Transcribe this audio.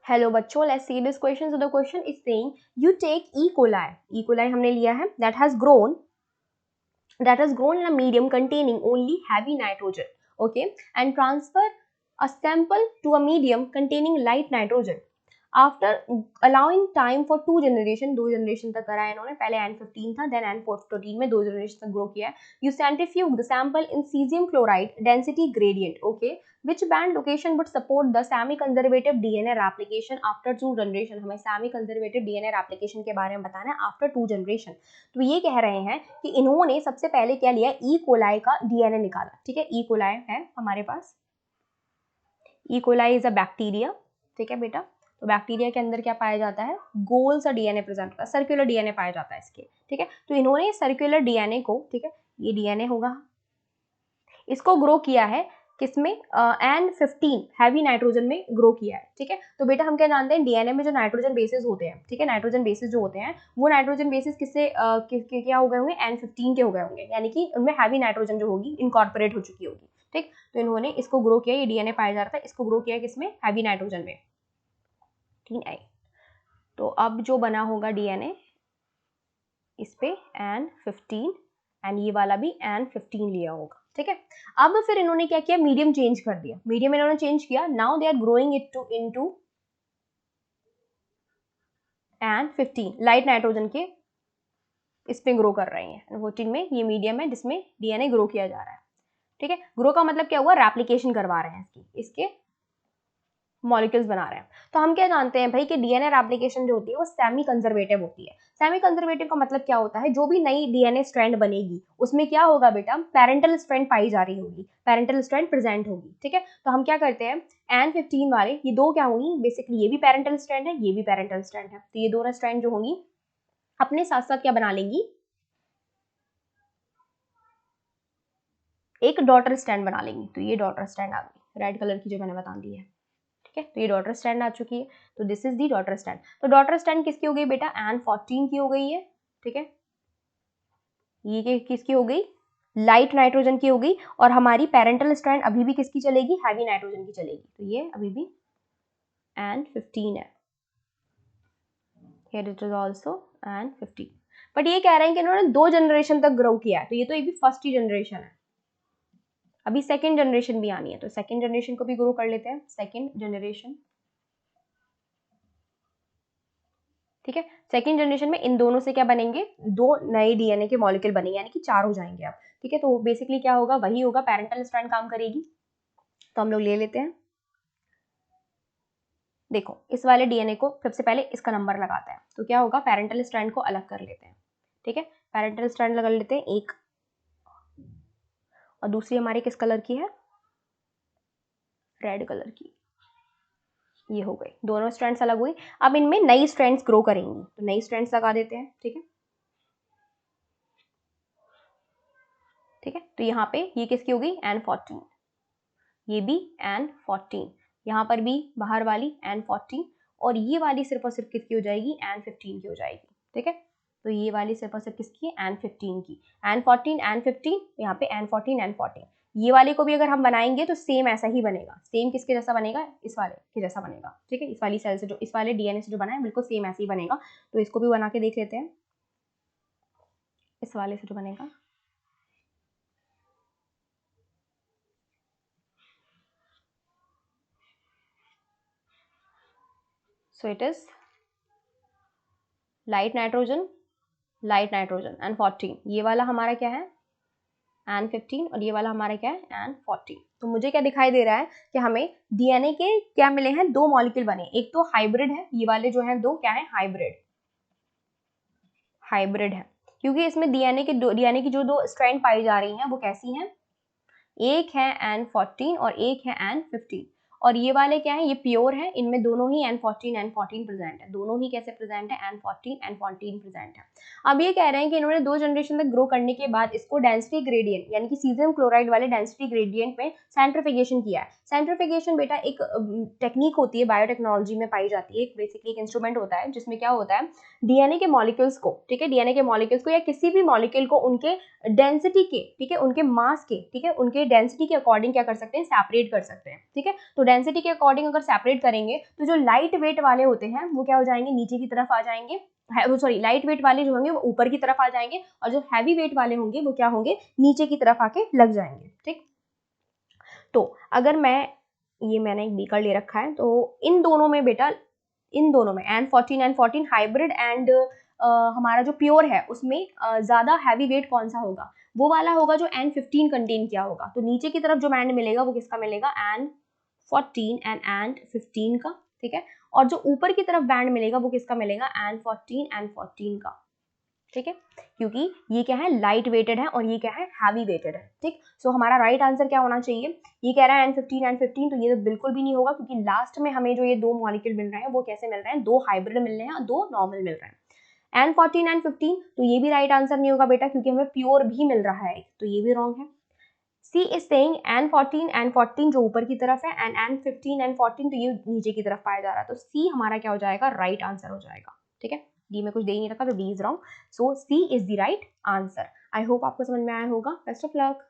Hello बच्चों, let's see this question. So the question is saying you take E coli हमने लिया है that has grown in a medium containing only heavy nitrogen, okay, and transfer a sample to a medium containing light nitrogen after allowing time for दो generation तक करा है इन्होंने. पहले N15 था, देन N14 में 2 जनरेशन तक ग्रो किया है. You centrifuge the sample in caesium chloride density gradient, okay, which band location would support the semi conservative DNA replication after 2 generation. हमें semi conservative DNA replication के बारे में बताना है आफ्टर 2 जनरेशन. तो ये कह रहे हैं कि इन्होंने सबसे पहले क्या लिया, ई कोलाई का डीएनए निकाला. ठीक है, ई कोलाई है हमारे पास. E coli is a bacteria. ठीक है बेटा, तो बैक्टीरिया के अंदर क्या पाया जाता है, गोल सा डीएनए प्रेजेंट होता है, सर्कुलर डीएनए पाया जाता है इसके. ठीक है, तो इन्होंने सर्कुलर डीएनए को, ठीक है, ये डीएनए होगा, इसको ग्रो किया है किसमें, N15 हैवी नाइट्रोजन में ग्रो किया है. ठीक है, तो बेटा हम क्या जानते हैं, डीएनए में जो नाइट्रोजन बेसिस होते हैं, ठीक है, नाइट्रोजन बेसिस जो होते हैं वो नाइट्रोजन बेसिस किससे क्या हो गए होंगे, N15 के हो गए होंगे, यानी कि उनमें हैवी नाइट्रोजन जो होगी इनकॉर्पोरेट हो चुकी होगी. ठीक, तो इन्होंने इसको ग्रो किया, ये डीएनए पाया जा रहा था, इसको ग्रो किया किसमें, हैवी नाइट्रोजन में. ठीक है, तो अब जो बना होगा डीएनए इस पे N15 एंड ये वाला भी N15 लिया होगा. ठीक है, अब फिर इन्होंने क्या किया, मीडियम चेंज कर दिया. मीडियम इन्होंने चेंज किया. Now they are growing it to into N15 light nitrogen के इसमें ग्रो कर रहे हैं. N14 में ये मीडियम है जिसमें डीएनए ग्रो किया जा रहा है. ठीक है, ग्रो का मतलब क्या हुआ, रेप्लिकेशन करवा रहे हैं इसके मॉलिक्यूल्स बना रहे हैं. तो हम क्या जानते हैं भाई कि डीएनए रेप्लिकेशन जो होती है वो सेमी कंजर्वेटिव होती है. सेमी कंजर्वेटिव का मतलब क्या होता है, जो भी नई डीएनए स्ट्रैंड बनेगी उसमें क्या होगा बेटा, पेरेंटल स्ट्रैंड पाई जा रही होगी, पेरेंटल स्ट्रैंड प्रेजेंट होगी. ठीक है, तो हम क्या करते हैं, N15 वाले ये दो क्या होंगी, बेसिकली ये भी पेरेंटल स्ट्रैंड है, ये भी पेरेंटल स्ट्रैंड है. तो ये दोनों स्ट्रैंड जो होंगी अपने साथ साथ क्या बना लेंगी, एक डॉटर स्ट्रैंड बना लेंगी. तो ये डॉटर स्ट्रैंड आ गई, रेड कलर की जो मैंने बता दी है. ठीक है, तो ये डॉटर स्ट्रैंड आ चुकी है. तो this is the daughter strand. तो डॉटर स्ट्रैंड किसकी हो गई बेटा, N14 की हो गई है. ठीक है, ये किसकी हो गई, लाइट नाइट्रोजन की हो गई. और हमारी पेरेंटल स्ट्रैंड अभी भी किसकी चलेगी, हैवी नाइट्रोजन की चलेगी. तो ये अभी भी N15 है. Here it is also N15. But ये कह रहे हैं कि इन्होंने 2 जनरेशन तक ग्रो किया है. तो ये तो भी फर्स्ट ही जनरेशन है, अभी सेकेंड जनरेशन भी आनी है. तो सेकेंड जनरेशन को भी ग्रो कर लेते हैं, सेकेंड जनरेशन. ठीक है, सेकेंड जनरेशन में इन दोनों से क्या बनेंगे, 2 नए डीएनए के मॉलिक्यूल बनेंगे, यानी कि 4 हो जाएंगे आप. ठीक है, तो बेसिकली क्या होगा, वही होगा, पेरेंटल स्ट्रैंड काम करेगी. तो हम लोग ले लेते हैं, देखो इस वाले डीएनए को सबसे पहले इसका नंबर लगाता है. तो क्या होगा, पेरेंटल स्ट्रैंड को अलग कर लेते हैं. ठीक है, पेरेंटल स्ट्रैंड लगा लेते हैं एक, और दूसरी हमारी किस कलर की है, रेड कलर की. ये हो गई, दोनों स्ट्रैंड्स अलग हुई. अब इनमें नई स्ट्रैंड्स ग्रो करेंगी, तो नई स्ट्रैंड्स लगा देते हैं. ठीक है, ठीक है, तो यहाँ पे ये किसकी हो गई, N14, ये भी N14, यहाँ पर भी बाहर वाली N14, और ये वाली सिर्फ और सिर्फ किसकी हो जाएगी, N15 की हो जाएगी. ठीक है, तो ये वाली सिर्फ और सिर्फ किसकी है, N15 की. N14 N15, यहाँ पे N14 N14. ये वाले को भी अगर हम बनाएंगे तो सेम ऐसा ही बनेगा, सेम किसके जैसा बनेगा, इस वाले के जैसा बनेगा. ठीक है, इस वाली सेल से जो, इस वाले डीएनए से जो बना है बिल्कुल सेम ऐसे ही बनेगा. तो इसको भी बना के देख लेते हैं, इस वाले से जो बनेगा. So it is light nitrogen N14. ये वाला हमारा क्या है, N15, और ये वाला हमारा क्या है, N14. तो मुझे क्या दिखाई दे रहा है कि हमें डीएनए के क्या मिले हैं, 2 मॉलिक्यूल बने. एक तो हाइब्रिड है, ये वाले जो है 2 क्या है, हाइब्रिड है, क्योंकि इसमें डीएनए की जो 2 स्ट्रैंड पाई जा रही हैं वो कैसी हैं, एक है N14 और एक है N15. और ये वाले क्या है, ये प्योर है, इनमें दोनों ही N14 प्रेजेंट है. दोनों ही कैसे प्रेजेंट है, N14 प्रेजेंट है. अब ये कह रहे हैं कि इन्होंने 2 जनरेशन तक ग्रो करने के बाद इसको डेंसिटी ग्रेडियंट, यानी कि सीजियम क्लोराइड वाले डेंसिटी ग्रेडियंट में सेंट्रीफिकेशन किया है. सेंट्रीफिकेशन बेटा एक टेक्निक होती है, बायोटेक्नोलॉजी में पाई जाती है. बेसिकली एक इंस्ट्रूमेंट होता है जिसमें क्या होता है, डीएनए के मॉलिक्यूल्स को, ठीक है, डीएनए के मॉलिक्यूल्स को या किसी भी मॉलिक्यूल को उनके डेंसिटी के, ठीक है, उनके मास के, ठीक है, उनके डेंसिटी के अकॉर्डिंग क्या कर सकते हैं, सेपरेट कर सकते हैं. ठीक है, तो डेंसिटी के अकॉर्डिंग अगर सेपरेट करेंगे तो जो लाइट वेट वाले होते हैं वो क्या हो जाएंगे, नीचे की तरफ आ जाएंगे, सॉरी लाइट वेट वाले जो होंगे वो ऊपर की तरफ आ जाएंगे, और जो हैवी वेट वाले होंगे वो क्या होंगे, नीचे की तरफ आके लग जाएंगे। ठीक, तो अगर मैं, ये मैंने एक बीकर ले रखा है, तो इन दोनों में बेटा, इन दोनों में N14 हाइब्रिड एंड हमारा जो प्योर है उसमें ज़्यादा हैवी वेट कौन सा होगा, वो वाला होगा जो N15 कंटेन किया होगा। तो नीचे की तरफ जो बैंड मिलेगा वो किसका मिलेगा, N14 एंड N15 का। ठीक है, और जो ऊपर की तरफ बैंड मिलेगा वो किसका मिलेगा, N14 का। ठीक है, क्योंकि ये क्या है, लाइट वेटेड है और ये क्या है, हैवी वेटेड है। ठीक, सो हमारा राइट आंसर क्या होना चाहिए, ये कह रहा है N15, तो ये तो बिल्कुल भी नहीं होगा, क्योंकि लास्ट में हमें जो ये दो मॉलिक्यूल मिल रहे हैं वो कैसे मिल रहे हैं, दो हाइब्रिड मिल रहे हैं और दो नॉर्मल मिल रहे हैं। N14 N15, तो ये भी राइट आंसर नहीं होगा बेटा, क्योंकि हमें प्योर भी मिल रहा है, तो ये भी रॉन्ग है। C इज सेइंग N14 जो ऊपर की तरफ है, एंड N15 N14 तो ये नीचे की तरफ पाया जा रहा है, तो C हमारा क्या हो जाएगा, राइट आंसर हो जाएगा। ठीक है, डी में कुछ दे ही नहीं रखा, तो D is wrong, so C is the right answer. I hope आपको समझ में आया होगा। Best of luck.